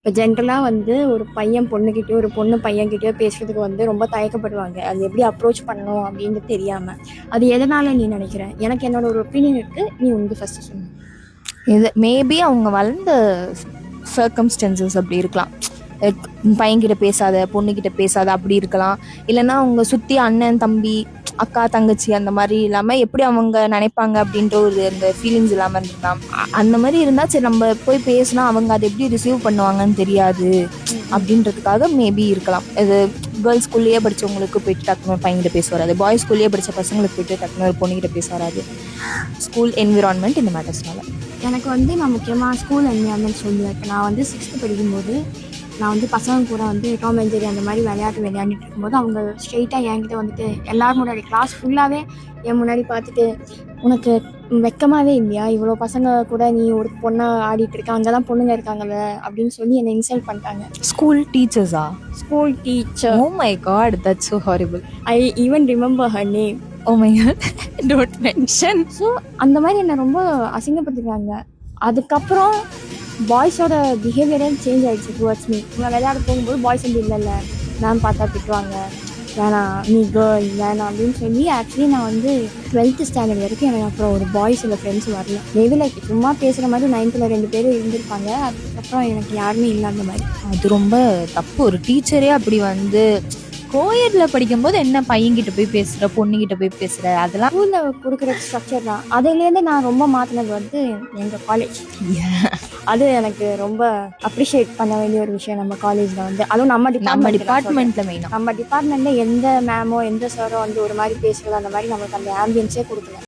இப்போ ஜென்ரலாக வந்து ஒரு பையன் பொண்ணுக்கிட்டயோ ஒரு பொண்ணு பையன்கிட்டயோ பேசுறதுக்கு வந்து ரொம்ப தயக்கப்படுவாங்க. அது எப்படி அப்ரோச் பண்ணணும் அப்படின்னு தெரியாம. அது எதனால நீ நினைக்கிற? எனக்கு என்னோட ஒரு ஒப்பீனியன் இருக்கு. நீ வந்து ஃபர்ஸ்ட் சொல்லு. இது மேபி அவங்க வளர்ந்த சர்க்கம்ஸ்டன்சஸ் அப்படி இருக்கலாம். லைக் பையன்கிட்ட பேசாத, பொண்ணுக்கிட்ட பேசாத அப்படி இருக்கலாம். இல்லைன்னா அவங்க சுற்றி அண்ணன் தம்பி அக்கா தங்கச்சி அந்த மாதிரி இல்லாமல் எப்படி அவங்க நினைப்பாங்க அப்படின்ற ஒரு அந்த ஃபீலிங்ஸ் இல்லாமல் இருந்திருக்கலாம். அந்த மாதிரி இருந்தால் சரி நம்ம போய் பேசினா அவங்க அதை எப்படி ரிசீவ் பண்ணுவாங்கன்னு தெரியாது அப்படின்றதுக்காக மேபி இருக்கலாம். இது கேர்ள்ஸ் ஸ்கூல்லேயே படித்தவங்களுக்கு போயிட்டு டக்குனு ஒரு பையன்கிட்ட பேச வராது, பாய்ஸ் ஸ்கூல்லேயே படித்த பசங்களுக்கு போயிட்டு டக்குனு ஒரு பொண்ணுகிட்ட பேச வராது. ஸ்கூல் என்விரான்மெண்ட் இந்த மேட்டர்ஸ்னால எனக்கு வந்து நான் முக்கியமாக ஸ்கூல் என்விரான்மெண்ட் சொல்லுவேன். இப்போ நான் வந்து 6th படிக்கும்போது நான் வந்து பசங்க கூட வந்து டாம் அண்ட் ஜெர்ரி அந்த மாதிரி விளையாட்டு விளையாண்டுட்டு இருக்கும்போது அவங்க ஸ்ட்ரெயிட்டாக என்கிட்ட வந்துட்டு எல்லாரும் முன்னாடி கிளாஸ் ஃபுல்லாகவே என் முன்னாடி பார்த்துட்டு, உனக்கு வெக்கமாகவே இல்லையா, இவ்வளோ பசங்க கூட நீ ஒரு பொண்ணா ஆடிட்டு இருக்க, அங்கே தான் பொண்ணுங்க இருக்காங்கல்ல அப்படின்னு சொல்லி என்னை இன்சல்ட் பண்ணிட்டாங்க. ஸ்கூல் டீச்சர்ஸா? School teacher. Oh my god, that's so horrible. I even remember her name. Oh my god, don't mention. So அந்த மாதிரி என்னை ரொம்ப அசிங்கப்படுத்திருக்காங்க. அதுக்கப்புறம் பாய்ஸோட பிஹேவியரே சேஞ்ச் ஆகிடுச்சு டுவர்ட்ஸ் மீ. நான் விளையாட போகும்போது பாய்ஸ் வந்து இல்லைல்ல மேம் பார்த்தா திட்டுவாங்க, வேணாம் நீ கேர்ள் வேணாம் அப்படின்னு சொல்லி ஆக்சுவலி நான் வந்து 12th ஸ்டாண்டர்ட் வரைக்கும் எனக்கு அப்புறம் ஒரு பாய்ஸ் இல்லை ஃப்ரெண்ட்ஸ் வரல. மேபி லைக் சும்மா பேசுகிற மாதிரி 9th 2 பேர் இருந்திருப்பாங்க. அதுக்கப்புறம் எனக்கு யாருமே இல்லாத மாதிரி. அது ரொம்ப தப்பு. ஒரு டீச்சரே அப்படி வந்து கோயட்ல படிக்கும்போது என்ன பையன்கிட்ட போய் பேசுகிற, பொண்ணுகிட்ட போய் பேசுகிற, அதெல்லாம் ஸ்கூலில் கொடுக்குற ஸ்ட்ரக்சர் தான். அதுலேருந்து நான் ரொம்ப மாற்றினது வந்து எங்கள் காலேஜ். அது எனக்கு ரொம்ப அப்ரிஷியேட் பண்ண வேண்டிய ஒரு விஷயம் நம்ம காலேஜில் வந்து. அதுவும் நம்ம டிபார்ட்மெண்ட்டில் மெயினாக நம்ம டிபார்ட்மெண்ட்டில் எந்த மேமோ எந்த சாரோ வந்து ஒரு மாதிரி பேசுகிறது அந்த மாதிரி நம்மளுக்கு அந்த ஆம்பியன்ஸே கொடுக்கல.